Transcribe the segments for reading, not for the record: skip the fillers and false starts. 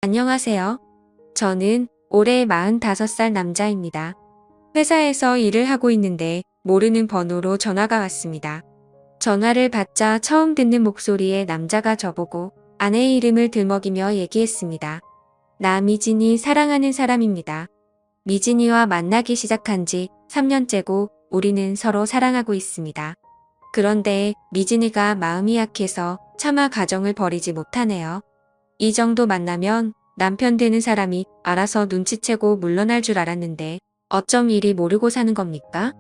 안녕하세요. 저는 올해 45살 남자입니다. 회사에서 일을 하고 있는데 모르는 번호로 전화가 왔습니다. 전화를 받자 처음 듣는 목소리의 남자가 저보고 아내의 이름을 들먹이며 얘기했습니다. 나 미진이 사랑하는 사람입니다. 미진이와 만나기 시작한 지 3년째고 우리는 서로 사랑하고 있습니다. 그런데 미진이가 마음이 약해서 차마 가정을 버리지 못하네요. 이 정도 만나면 남편 되는 사람이 알아서 눈치채고 물러날 줄 알았는데 어쩜 이리 모르고 사는 겁니까?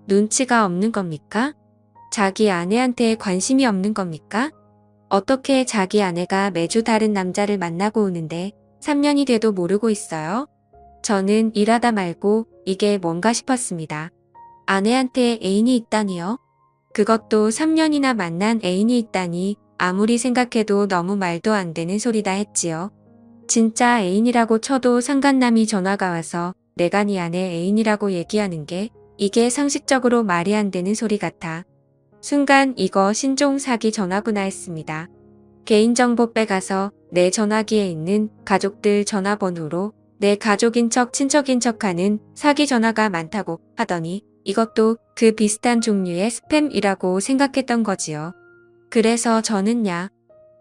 눈치가 없는 겁니까? 자기 아내한테 관심이 없는 겁니까? 어떻게 자기 아내가 매주 다른 남자를 만나고 오는데 3년이 돼도 모르고 있어요? 저는 일하다 말고 이게 뭔가 싶었습니다. 아내한테 애인이 있다니요? 그것도 3년이나 만난 애인이 있다니 아무리 생각해도 너무 말도 안 되는 소리다 했지요. 진짜 애인이라고 쳐도 상간남이 전화가 와서 내가 네 아내 애인이라고 얘기하는 게 이게 상식적으로 말이 안 되는 소리 같아. 순간 이거 신종 사기 전화구나 했습니다. 개인정보 빼가서 내 전화기에 있는 가족들 전화번호로 내 가족인 척 친척인 척하는 사기 전화가 많다고 하더니 이것도 그 비슷한 종류의 스팸이라고 생각했던 거지요. 그래서 저는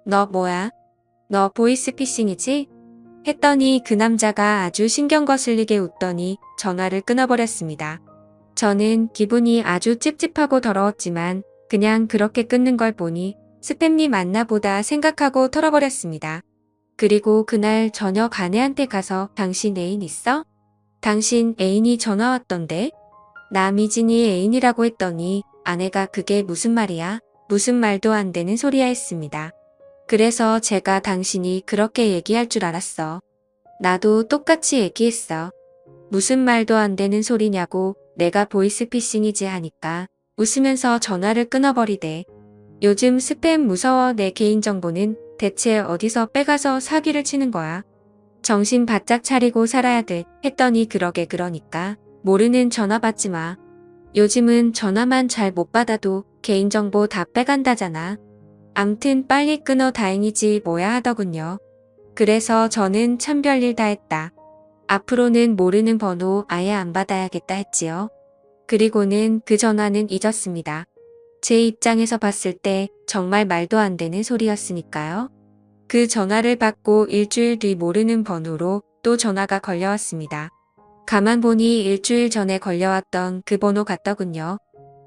너 뭐야? 너 보이스피싱이지? 했더니 그 남자가 아주 신경 거슬리게 웃더니 전화를 끊어버렸습니다. 저는 기분이 아주 찝찝하고 더러웠지만 그냥 그렇게 끊는 걸 보니 스팸님 맞나 보다 생각하고 털어버렸습니다. 그리고 그날 저녁 아내한테 가서 당신 애인 있어? 당신 애인이 전화 왔던데? 나 미진이 애인이라고 했더니 아내가 그게 무슨 말이야? 무슨 말도 안 되는 소리야 했습니다. 그래서 제가 당신이 그렇게 얘기할 줄 알았어. 나도 똑같이 얘기했어. 무슨 말도 안 되는 소리냐고 내가 보이스피싱이지 하니까 웃으면서 전화를 끊어버리대. 요즘 스팸 무서워 내 개인정보는 대체 어디서 빼가서 사기를 치는 거야. 정신 바짝 차리고 살아야 돼 했더니 그러니까 모르는 전화 받지 마. 요즘은 전화만 잘 못 받아도 개인정보 다 빼간다잖아. 암튼 빨리 끊어 다행이지 뭐야 하더군요. 그래서 저는 참 별일 다 했다. 앞으로는 모르는 번호 아예 안 받아야겠다 했지요. 그리고는 그 전화는 잊었습니다. 제 입장에서 봤을 때 정말 말도 안 되는 소리였으니까요. 그 전화를 받고 일주일 뒤 모르는 번호로 또 전화가 걸려왔습니다. 가만 보니 일주일 전에 걸려왔던 그 번호 같더군요.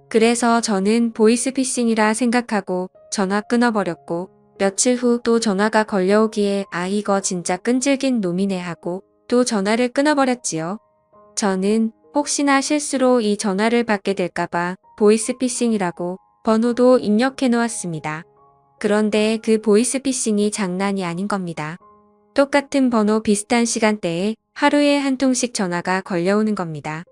그래서 저는 보이스피싱이라 생각하고 전화 끊어버렸고 며칠 후 또 전화가 걸려오기에 이거 진짜 끈질긴 놈이네 하고 또 전화를 끊어버렸지요. 저는 혹시나 실수로 이 전화를 받게 될까봐 보이스피싱이라고 번호도 입력해 놓았습니다. 그런데 그 보이스피싱이 장난이 아닌 겁니다. 똑같은 번호 비슷한 시간대에 하루에 한 통씩 전화가 걸려오는 겁니다.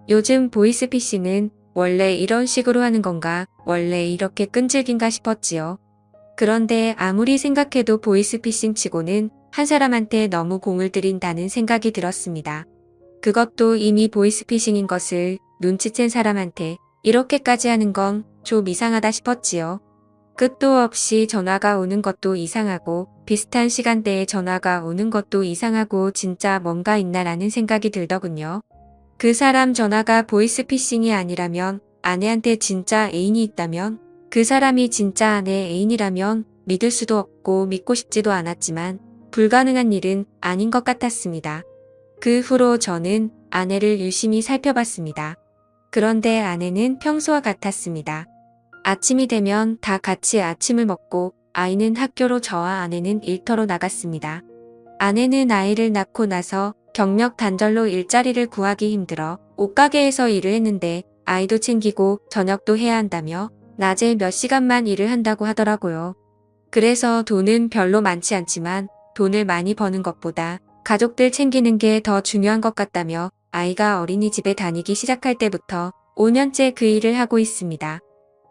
요즘 보이스피싱은 원래 이런 식으로 하는 건가, 원래 이렇게 끈질긴가 싶었지요. 그런데 아무리 생각해도 보이스피싱 치고는 한 사람한테 너무 공을 들인다는 생각이 들었습니다. 그것도 이미 보이스피싱인 것을 눈치챈 사람한테 이렇게까지 하는 건 좀 이상하다 싶었지요. 끝도 없이 전화가 오는 것도 이상하고 비슷한 시간대에 전화가 오는 것도 이상하고 진짜 뭔가 있나라는 생각이 들더군요. 그 사람 전화가 보이스피싱이 아니라면 아내한테 진짜 애인이 있다면 그 사람이 진짜 아내 애인이라면 믿을 수도 없고 믿고 싶지도 않았지만 불가능한 일은 아닌 것 같았습니다. 그 후로 저는 아내를 유심히 살펴봤습니다. 그런데 아내는 평소와 같았습니다. 아침이 되면 다 같이 아침을 먹고 아이는 학교로 저와 아내는 일터로 나갔습니다. 아내는 아이를 낳고 나서 경력 단절로 일자리를 구하기 힘들어 옷가게에서 일을 했는데 아이도 챙기고 저녁도 해야 한다며 낮에 몇 시간만 일을 한다고 하더라고요. 그래서 돈은 별로 많지 않지만 돈을 많이 버는 것보다 가족들 챙기는 게 더 중요한 것 같다며 아이가 어린이집에 다니기 시작할 때부터 5년째 그 일을 하고 있습니다.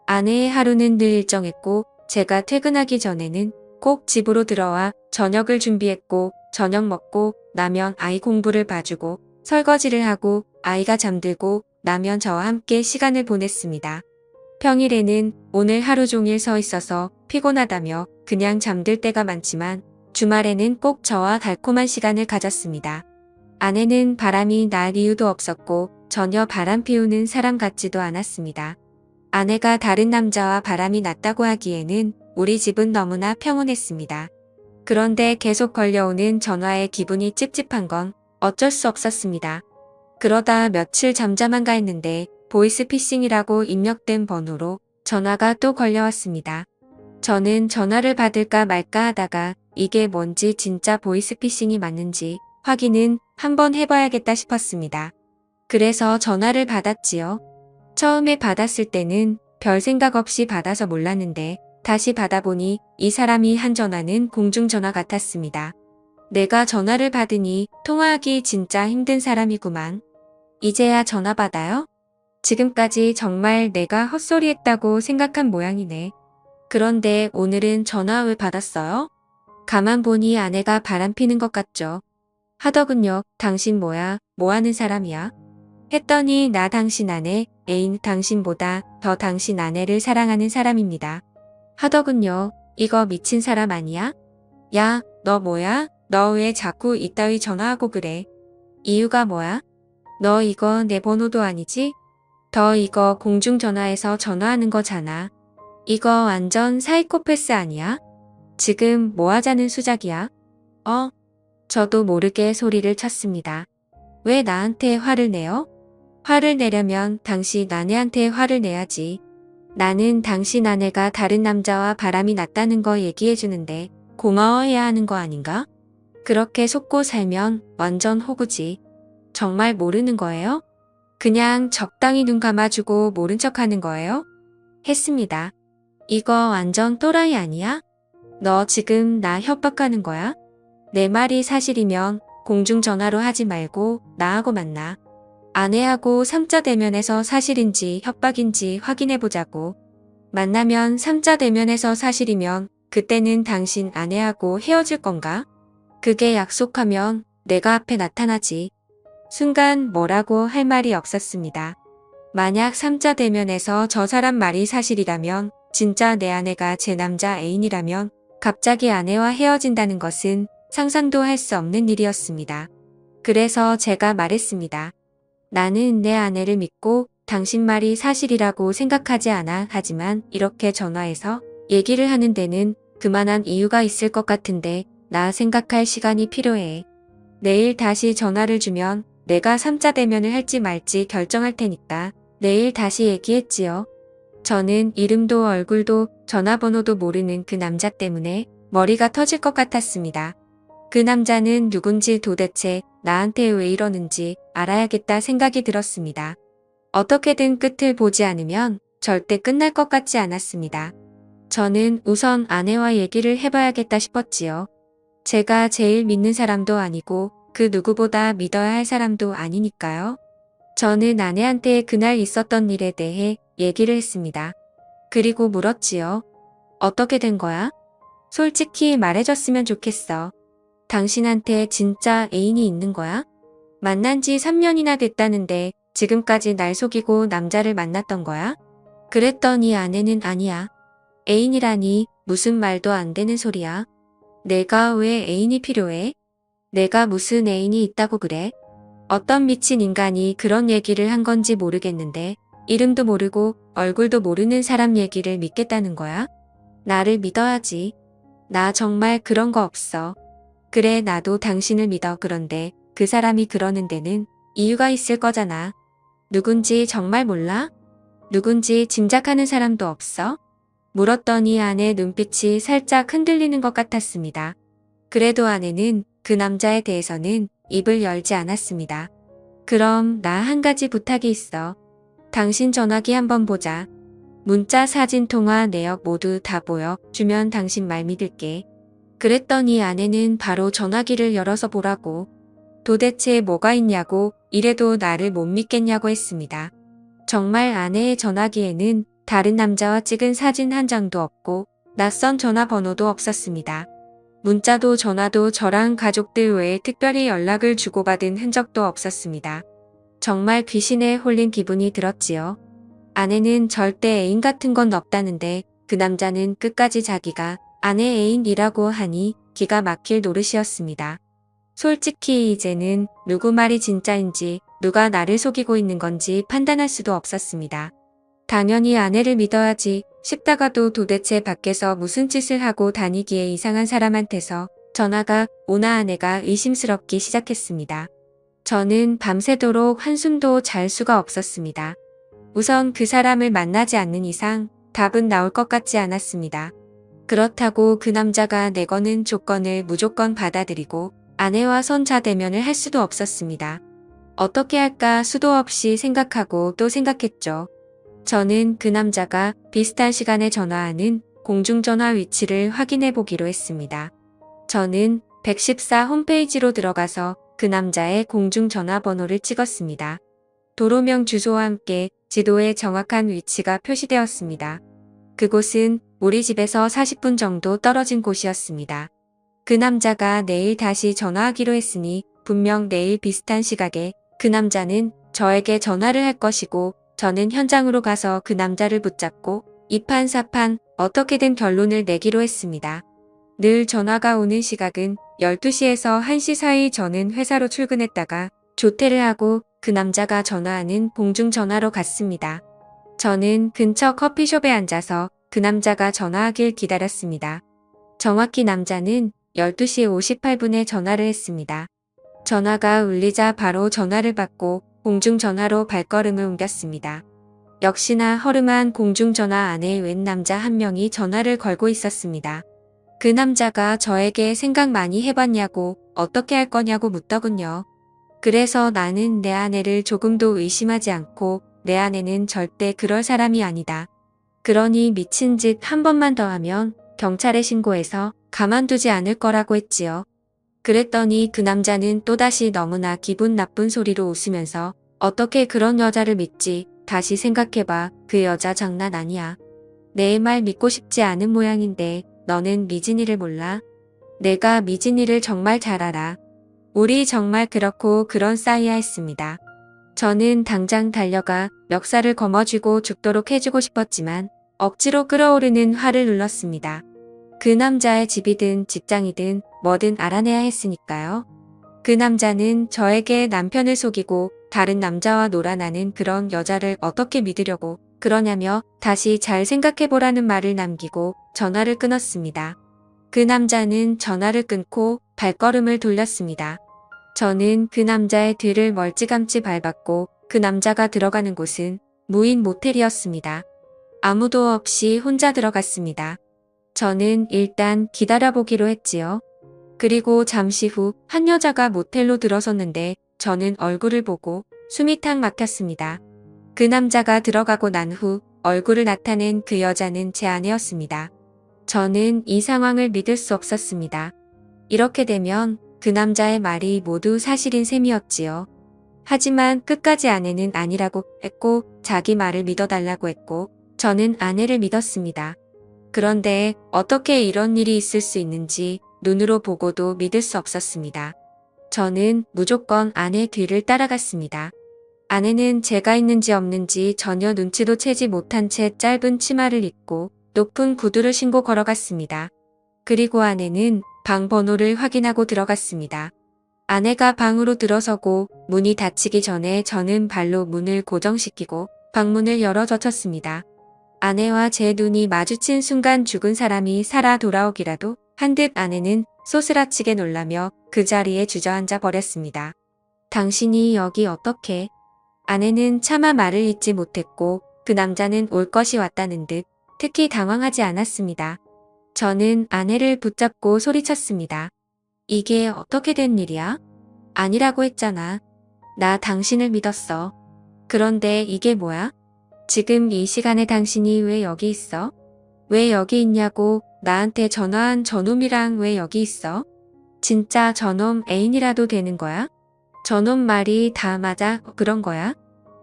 아내의 하루는 늘 일정했고 제가 퇴근하기 전에는 꼭 집으로 들어와 저녁을 준비했고 저녁 먹고 나면 아이 공부를 봐주고 설거지를 하고 아이가 잠들고 나면 저와 함께 시간을 보냈습니다. 평일에는 오늘 하루 종일 서 있어서 피곤하다며 그냥 잠들 때가 많지만 주말에는 꼭 저와 달콤한 시간을 가졌습니다. 아내는 바람이 날 이유도 없었고 전혀 바람 피우는 사람 같지도 않았습니다. 아내가 다른 남자와 바람이 났다고 하기에는 우리 집은 너무나 평온했습니다. 그런데 계속 걸려오는 전화에 기분이 찝찝한 건 어쩔 수 없었습니다. 그러다 며칠 잠잠한가 했는데 보이스피싱이라고 입력된 번호로 전화가 또 걸려왔습니다. 저는 전화를 받을까 말까 하다가 이게 뭔지 진짜 보이스피싱이 맞는지 확인은 한번 해봐야겠다 싶었습니다. 그래서 전화를 받았지요. 처음에 받았을 때는 별 생각 없이 받아서 몰랐는데 다시 받아보니 이 사람이 한 전화는 공중전화 같았습니다. 내가 전화를 받으니 통화하기 진짜 힘든 사람이구만. 이제야 전화 받아요? 지금까지 정말 내가 헛소리했다고 생각한 모양이네. 그런데 오늘은 전화 왜 받았어요? 가만 보니 아내가 바람피는 것 같죠. 하더군요. 당신 뭐야? 뭐 하는 사람이야? 했더니 나 당신 아내, 애인 당신보다 더 당신 아내를 사랑하는 사람입니다. 하더군요. 이거 미친 사람 아니야? 야, 너 뭐야? 너 왜 자꾸 이따위 전화하고 그래? 이유가 뭐야? 너 이거 내 번호도 아니지? 더 이거 공중전화에서 전화하는 거잖아. 이거 완전 사이코패스 아니야? 지금 뭐 하자는 수작이야? 저도 모르게 소리를 쳤습니다. 왜 나한테 화를 내요? 화를 내려면 당신 아내한테 화를 내야지. 나는 당신 아내가 다른 남자와 바람이 났다는 거 얘기해주는데 고마워해야 하는 거 아닌가? 그렇게 속고 살면 완전 호구지. 정말 모르는 거예요? 그냥 적당히 눈 감아주고 모른 척 하는 거예요? 했습니다. 이거 완전 또라이 아니야? 너 지금 나 협박하는 거야? 내 말이 사실이면 공중전화로 하지 말고 나하고 만나. 아내하고 3자 대면에서 사실인지 협박인지 확인해보자고. 만나면 3자 대면에서 사실이면 그때는 당신 아내하고 헤어질 건가? 그게 약속하면 내가 앞에 나타나지. 순간 뭐라고 할 말이 없었습니다. 만약 3자 대면에서 저 사람 말이 사실이라면, 진짜 내 아내가 제 남자 애인이라면 갑자기 아내와 헤어진다는 것은 상상도 할 수 없는 일이었습니다. 그래서 제가 말했습니다. 나는 내 아내를 믿고 당신 말이 사실이라고 생각하지 않아. 하지만 이렇게 전화해서 얘기를 하는 데는 그만한 이유가 있을 것 같은데 나 생각할 시간이 필요해. 내일 다시 전화를 주면 내가 3자 대면을 할지 말지 결정할 테니까 내일 다시 얘기했지요. 저는 이름도 얼굴도 전화번호도 모르는 그 남자 때문에 머리가 터질 것 같았습니다. 그 남자는 누군지 도대체 나한테 왜 이러는지 알아야겠다 생각이 들었습니다. 어떻게든 끝을 보지 않으면 절대 끝날 것 같지 않았습니다. 저는 우선 아내와 얘기를 해봐야겠다 싶었지요. 제가 제일 믿는 사람도 아니고 그 누구보다 믿어야 할 사람도 아니니까요. 저는 아내한테 그날 있었던 일에 대해 얘기를 했습니다. 그리고 물었지요. 어떻게 된 거야? 솔직히 말해줬으면 좋겠어. 당신한테 진짜 애인이 있는 거야? 만난 지 3년이나 됐다는데 지금까지 날 속이고 남자를 만났던 거야? 그랬더니 아내는 아니야. 애인이라니 무슨 말도 안 되는 소리야. 내가 왜 애인이 필요해? 내가 무슨 애인이 있다고 그래? 어떤 미친 인간이 그런 얘기를 한 건지 모르겠는데 이름도 모르고 얼굴도 모르는 사람 얘기를 믿겠다는 거야? 나를 믿어야지. 나 정말 그런 거 없어. 그래 나도 당신을 믿어. 그런데 그 사람이 그러는 데는 이유가 있을 거잖아. 누군지 정말 몰라? 누군지 짐작하는 사람도 없어? 물었더니 아내 눈빛이 살짝 흔들리는 것 같았습니다. 그래도 아내는 그 남자에 대해서는 입을 열지 않았습니다. 그럼 나 한 가지 부탁이 있어. 당신 전화기 한번 보자. 문자, 사진, 통화, 내역 모두 다 보여 주면 당신 말 믿을게. 그랬더니 아내는 바로 전화기를 열어서 보라고. 도대체 뭐가 있냐고 이래도 나를 못 믿겠냐고 했습니다. 정말 아내의 전화기에는 다른 남자와 찍은 사진 한 장도 없고 낯선 전화번호도 없었습니다. 문자도 전화도 저랑 가족들 외에 특별히 연락을 주고받은 흔적도 없었습니다. 정말 귀신에 홀린 기분이 들었지요. 아내는 절대 애인 같은 건 없다는데 그 남자는 끝까지 자기가 아내 애인이라고 하니 기가 막힐 노릇이었습니다. 솔직히 이제는 누구 말이 진짜인지 누가 나를 속이고 있는 건지 판단할 수도 없었습니다. 당연히 아내를 믿어야지 싶다가도 도대체 밖에서 무슨 짓을 하고 다니기에 이상한 사람한테서 전화가 오나 아내가 의심스럽기 시작했습니다. 저는 밤새도록 한숨도 잘 수가 없었습니다. 우선 그 사람을 만나지 않는 이상 답은 나올 것 같지 않았습니다. 그렇다고 그 남자가 내거는 조건을 무조건 받아들이고 아내와 선자대면을 할 수도 없었습니다. 어떻게 할까 수도 없이 생각하고 또 생각했죠. 저는 그 남자가 비슷한 시간에 전화하는 공중전화 위치를 확인해 보기로 했습니다. 저는 114 홈페이지로 들어가서 그 남자의 공중전화번호를 찍었습니다. 도로명 주소와 함께 지도에 정확한 위치가 표시되었습니다. 그곳은 우리 집에서 40분 정도 떨어진 곳이었습니다. 그 남자가 내일 다시 전화하기로 했으니 분명 내일 비슷한 시각에 그 남자는 저에게 전화를 할 것이고 저는 현장으로 가서 그 남자를 붙잡고 이판사판 어떻게든 결론을 내기로 했습니다. 늘 전화가 오는 시각은 12시에서 1시 사이. 저는 회사로 출근했다가 조퇴를 하고 그 남자가 전화하는 공중전화로 갔습니다. 저는 근처 커피숍에 앉아서 그 남자가 전화하길 기다렸습니다. 정확히 남자는 12시 58분에 전화를 했습니다. 전화가 울리자 바로 전화를 받고 공중전화로 발걸음을 옮겼습니다. 역시나 허름한 공중전화 안에 웬 남자 한 명이 전화를 걸고 있었습니다. 그 남자가 저에게 생각 많이 해봤냐고 어떻게 할 거냐고 묻더군요. 그래서 나는 내 아내를 조금도 의심하지 않고 내 아내는 절대 그럴 사람이 아니다. 그러니 미친 짓 한 번만 더 하면 경찰에 신고해서 가만두지 않을 거라고 했지요. 그랬더니 그 남자는 또다시 너무나 기분 나쁜 소리로 웃으면서 어떻게 그런 여자를 믿지? 다시 생각해봐. 그 여자 장난 아니야. 내 말 믿고 싶지 않은 모양인데 너는 미진이를 몰라? 내가 미진이를 정말 잘 알아. 우리 정말 그렇고 그런 사이야 했습니다. 저는 당장 달려가 멱살을 거머쥐고 죽도록 해주고 싶었지만 억지로 끓어오르는 화를 눌렀습니다. 그 남자의 집이든 직장이든 뭐든 알아내야 했으니까요. 그 남자는 저에게 남편을 속이고 다른 남자와 놀아나는 그런 여자를 어떻게 믿으려고 그러냐며 다시 잘 생각해보라는 말을 남기고 전화를 끊었습니다. 그 남자는 전화를 끊고 발걸음을 돌렸습니다. 저는 그 남자의 뒤를 멀찌감치 밟았고 그 남자가 들어가는 곳은 무인 모텔이었습니다. 아무도 없이 혼자 들어갔습니다. 저는 일단 기다려보기로 했지요. 그리고 잠시 후 한 여자가 모텔로 들어섰는데 저는 얼굴을 보고 숨이 탁 막혔습니다. 그 남자가 들어가고 난 후 얼굴을 나타낸 그 여자는 제 아내였습니다. 저는 이 상황을 믿을 수 없었습니다. 이렇게 되면 그 남자의 말이 모두 사실인 셈이었지요. 하지만 끝까지 아내는 아니라고 했고 자기 말을 믿어달라고 했고 저는 아내를 믿었습니다. 그런데 어떻게 이런 일이 있을 수 있는지 눈으로 보고도 믿을 수 없었습니다. 저는 무조건 아내 뒤를 따라갔습니다. 아내는 제가 있는지 없는지 전혀 눈치도 채지 못한 채 짧은 치마를 입고 높은 구두를 신고 걸어갔습니다. 그리고 아내는 방 번호를 확인하고 들어갔습니다. 아내가 방으로 들어서고 문이 닫히기 전에 저는 발로 문을 고정시키고 방문을 열어 젖혔습니다. 아내와 제 눈이 마주친 순간 죽은 사람이 살아 돌아오기라도 한 듯 아내는 소스라치게 놀라며 그 자리에 주저앉아 버렸습니다. 당신이 여기 어떻게? 아내는 차마 말을 잇지 못했고 그 남자는 올 것이 왔다는 듯 특히 당황하지 않았습니다. 저는 아내를 붙잡고 소리쳤습니다. 이게 어떻게 된 일이야? 아니라고 했잖아. 나 당신을 믿었어. 그런데 이게 뭐야? 지금 이 시간에 당신이 왜 여기 있어? 왜 여기 있냐고. 나한테 전화한 저놈이랑 왜 여기 있어? 진짜 저놈 애인이라도 되는 거야? 저놈 말이 다 맞아 그런 거야?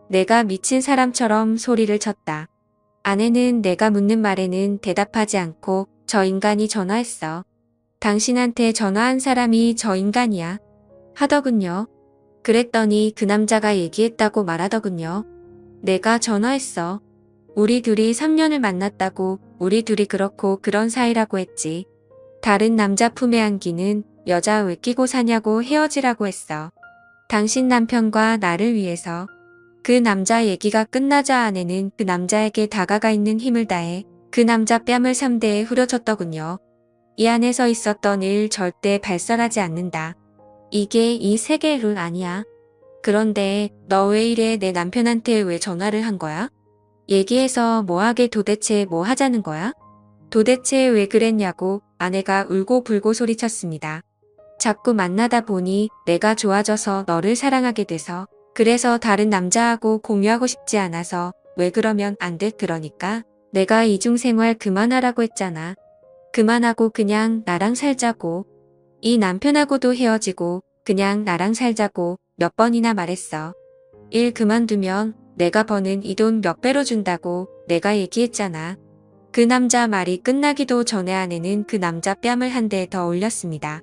내가 미친 사람처럼 소리를 쳤다. 아내는 내가 묻는 말에는 대답하지 않고 저 인간이 전화했어. 당신한테 전화한 사람이 저 인간이야. 하더군요. 그랬더니 그 남자가 얘기했다고 말하더군요. 내가 전화했어. 우리 둘이 3년을 만났다고 우리 둘이 그렇고 그런 사이라고 했지. 다른 남자 품에 안기는 여자 왜 끼고 사냐고 헤어지라고 했어. 당신 남편과 나를 위해서. 그 남자 얘기가 끝나자 아내는 그 남자에게 다가가 있는 힘을 다해 그 남자 뺨을 3대에 후려쳤더군요. 이 안에서 있었던 일 절대 발설하지 않는다. 이게 이 세계 룰 아니야. 그런데 너 왜 이래 내 남편한테 왜 전화를 한 거야? 얘기해서 뭐하게 도대체 뭐 하자는 거야? 도대체 왜 그랬냐고 아내가 울고불고 소리쳤습니다. 자꾸 만나다 보니 내가 좋아져서 너를 사랑하게 돼서 그래서 다른 남자하고 공유하고 싶지 않아서 왜 그러면 안 돼 그러니까 내가 이중생활 그만하라고 했잖아. 그만하고 그냥 나랑 살자고. 이 남편하고도 헤어지고 그냥 나랑 살자고 몇 번이나 말했어. 일 그만두면 내가 버는 이 돈 몇 배로 준다고 내가 얘기했잖아. 그 남자 말이 끝나기도 전에 아내는 그 남자 뺨을 한 대 더 올렸습니다.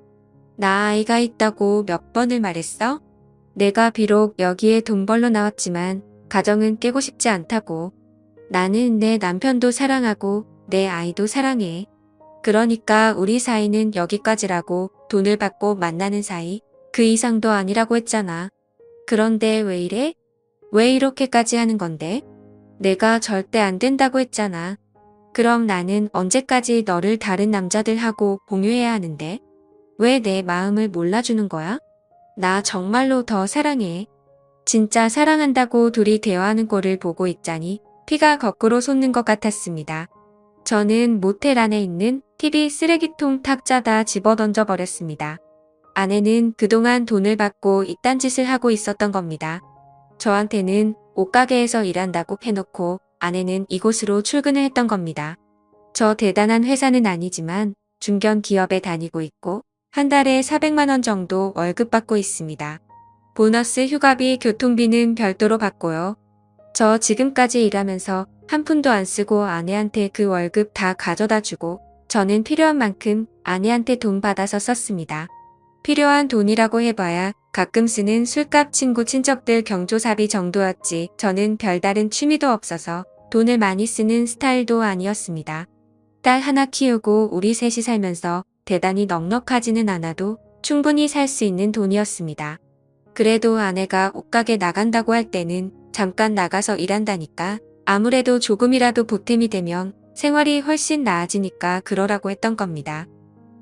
나 아이가 있다고 몇 번을 말했어? 내가 비록 여기에 돈 벌러 나왔지만 가정은 깨고 싶지 않다고. 나는 내 남편도 사랑하고 내 아이도 사랑해. 그러니까 우리 사이는 여기까지라고 돈을 받고 만나는 사이 그 이상도 아니라고 했잖아. 그런데 왜 이래? 왜 이렇게까지 하는 건데? 내가 절대 안 된다고 했잖아. 그럼 나는 언제까지 너를 다른 남자들하고 공유해야 하는데? 왜 내 마음을 몰라주는 거야? 나 정말로 더 사랑해. 진짜 사랑한다고 둘이 대화하는 꼴을 보고 있자니 피가 거꾸로 솟는 것 같았습니다. 저는 모텔 안에 있는 TV 쓰레기통 탁자다 집어던져 버렸습니다. 아내는 그동안 돈을 받고 이딴 짓을 하고 있었던 겁니다. 저한테는 옷가게에서 일한다고 해놓고 아내는 이곳으로 출근을 했던 겁니다. 저 대단한 회사는 아니지만 중견 기업에 다니고 있고 한 달에 400만 원 정도 월급 받고 있습니다. 보너스 휴가비 교통비는 별도로 받고요. 저 지금까지 일하면서 한 푼도 안 쓰고 아내한테 그 월급 다 가져다 주고 저는 필요한 만큼 아내한테 돈 받아서 썼습니다. 필요한 돈이라고 해봐야 가끔 쓰는 술값 친구 친척들 경조사비 정도였지 저는 별다른 취미도 없어서 돈을 많이 쓰는 스타일도 아니었습니다. 딸 하나 키우고 우리 셋이 살면서 대단히 넉넉하지는 않아도 충분히 살 수 있는 돈이었습니다. 그래도 아내가 옷가게 나간다고 할 때는 잠깐 나가서 일한다니까 아무래도 조금이라도 보탬이 되면 생활이 훨씬 나아지니까 그러라고 했던 겁니다.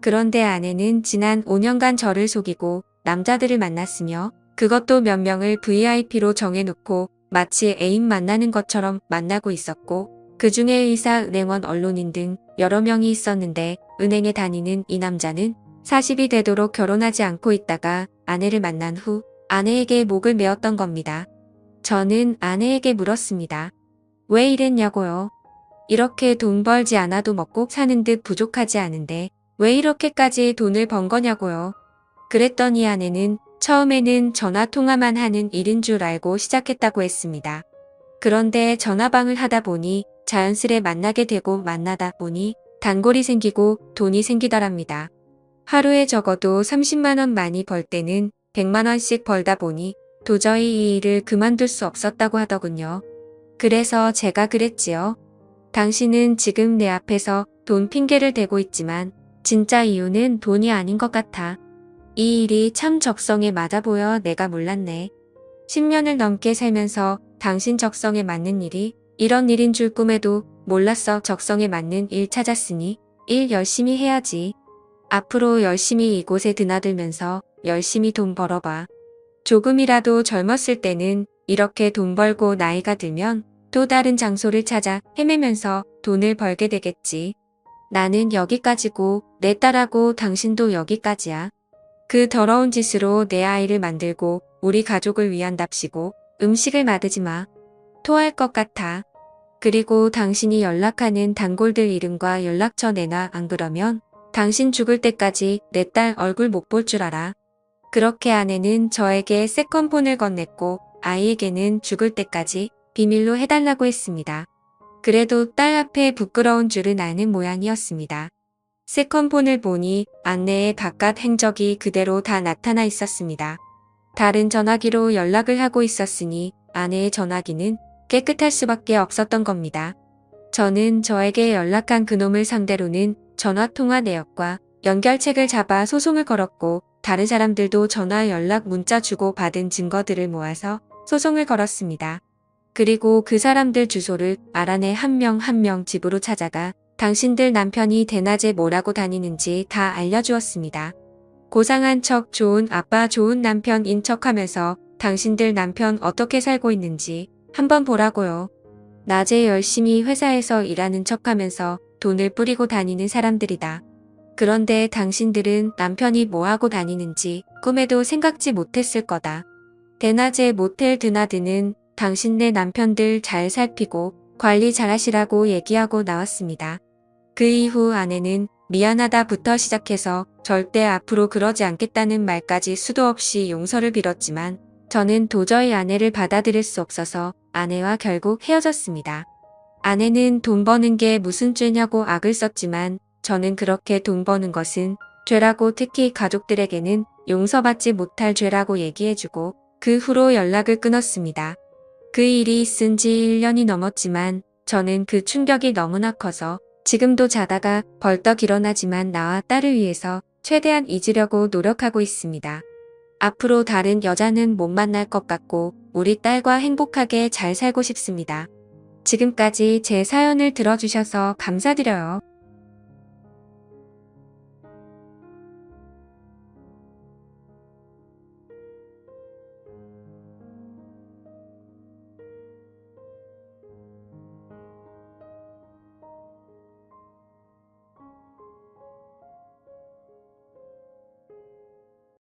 그런데 아내는 지난 5년간 저를 속이고 남자들을 만났으며 그것도 몇 명을 VIP로 정해놓고 마치 애인 만나는 것처럼 만나고 있었고 그중에 의사, 은행원, 언론인 등 여러 명이 있었는데 은행에 다니는 이 남자는 40이 되도록 결혼하지 않고 있다가 아내를 만난 후 아내에게 목을 메었던 겁니다. 저는 아내에게 물었습니다. 왜 이랬냐고요. 이렇게 돈 벌지 않아도 먹고 사는 듯 부족하지 않은데 왜 이렇게까지 돈을 번 거냐고요. 그랬더니 아내는 처음에는 전화통화만 하는 일인 줄 알고 시작했다고 했습니다. 그런데 전화방을 하다 보니 자연스레 만나게 되고 만나다 보니 단골이 생기고 돈이 생기더랍니다. 하루에 적어도 30만 원 많이 벌 때는 100만 원씩 벌다 보니 도저히 이 일을 그만둘 수 없었다고 하더군요. 그래서 제가 그랬지요. 당신은 지금 내 앞에서 돈 핑계를 대고 있지만 진짜 이유는 돈이 아닌 것 같아. 이 일이 참 적성에 맞아 보여 내가 몰랐네. 10년을 넘게 살면서 당신 적성에 맞는 일이 이런 일인 줄 꿈에도 몰랐어. 적성에 맞는 일 찾았으니 일 열심히 해야지. 앞으로 열심히 이곳에 드나들면서 열심히 돈 벌어봐. 조금이라도 젊었을 때는 이렇게 돈 벌고 나이가 들면 또 다른 장소를 찾아 헤매면서 돈을 벌게 되겠지. 나는 여기까지고 내 딸하고 당신도 여기까지야. 그 더러운 짓으로 내 아이를 만들고 우리 가족을 위한답시고 음식을 만들지 마. 토할 것 같아. 그리고 당신이 연락하는 단골들 이름과 연락처 내놔. 안 그러면 당신 죽을 때까지 내 딸 얼굴 못 볼 줄 알아. 그렇게 아내는 저에게 세컨폰을 건넸고 아이에게는 죽을 때까지 비밀로 해달라고 했습니다. 그래도 딸 앞에 부끄러운 줄은 아는 모양이었습니다. 세컨폰을 보니 안내의 바깥 행적이 그대로 다 나타나 있었습니다. 다른 전화기로 연락을 하고 있었으니 아내의 전화기는 깨끗할 수밖에 없었던 겁니다. 저는 저에게 연락한 그놈을 상대로는 전화통화 내역과 연결책을 잡아 소송을 걸었고 다른 사람들도 전화 연락 문자 주고 받은 증거들을 모아서 소송을 걸었습니다. 그리고 그 사람들 주소를 알아내 한 명 한 명 집으로 찾아가 당신들 남편이 대낮에 뭐라고 다니는지 다 알려주었습니다. 고상한 척 좋은 아빠 좋은 남편인 척하면서 당신들 남편 어떻게 살고 있는지 한번 보라고요. 낮에 열심히 회사에서 일하는 척하면서 돈을 뿌리고 다니는 사람들이다. 그런데 당신들은 남편이 뭐하고 다니는지 꿈에도 생각지 못했을 거다. 대낮에 모텔 드나드는 당신네 남편들 잘 살피고 관리 잘하시라고 얘기하고 나왔습니다. 그 이후 아내는 미안하다부터 시작해서 절대 앞으로 그러지 않겠다는 말까지 수도 없이 용서를 빌었지만 저는 도저히 아내를 받아들일 수 없어서 아내와 결국 헤어졌습니다. 아내는 돈 버는 게 무슨 죄냐고 악을 썼지만 저는 그렇게 돈 버는 것은 죄라고 특히 가족들에게는 용서받지 못할 죄라고 얘기해주고 그 후로 연락을 끊었습니다. 그 일이 있은 지 1년이 넘었지만 저는 그 충격이 너무나 커서 지금도 자다가 벌떡 일어나지만 나와 딸을 위해서 최대한 잊으려고 노력하고 있습니다. 앞으로 다른 여자는 못 만날 것 같고 우리 딸과 행복하게 잘 살고 싶습니다. 지금까지 제 사연을 들어주셔서 감사드려요.